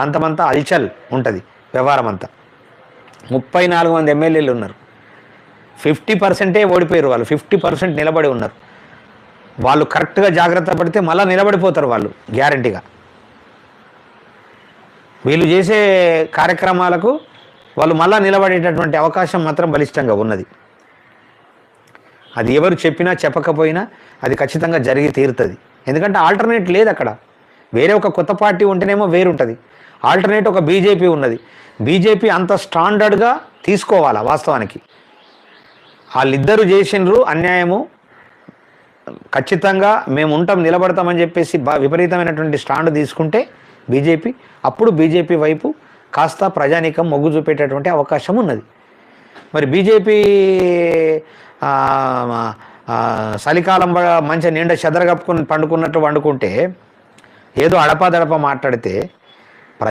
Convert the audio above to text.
అంతమంతా అల్చల్ ఉంటుంది వ్యవహారం అంతా. 34 మంది ఎమ్మెల్యేలు ఉన్నారు, 50% ఓడిపోయారు వాళ్ళు, 50% నిలబడి ఉన్నారు. వాళ్ళు కరెక్ట్గా జాగ్రత్త పడితే మళ్ళీ నిలబడిపోతారు వాళ్ళు గ్యారంటీగా. వీళ్ళు చేసే కార్యక్రమాలకు వాళ్ళు మళ్ళా నిలబడేటటువంటి అవకాశం మాత్రం బలిష్టంగా ఉన్నది. అది ఎవరు చెప్పినా చెప్పకపోయినా అది ఖచ్చితంగా జరిగి తీరుతుంది. ఎందుకంటే ఆల్టర్నేట్ లేదు అక్కడ. వేరే ఒక కొత్త పార్టీ ఉంటేనేమో వేరుంటుంది, ఆల్టర్నేట్ ఒక బీజేపీ ఉన్నది. బీజేపీ అంత స్టాండర్డ్గా తీసుకోవాలా వాస్తవానికి. వాళ్ళిద్దరూ చేసినరు అన్యాయము, ఖచ్చితంగా మేము ఉంటాం నిలబడతామని చెప్పేసి విపరీతమైనటువంటి స్టాండ్ తీసుకుంటే బీజేపీ, అప్పుడు బీజేపీ వైపు కాస్త ప్రజానీకం మొగ్గు చూపేటటువంటి అవకాశం ఉన్నది. మరి బీజేపీ చలికాలం మంచి నిండా చెదరగప్పుకుని పండుకున్నట్టు వండుకుంటే ఏదో అడపాదడప మాట్లాడితే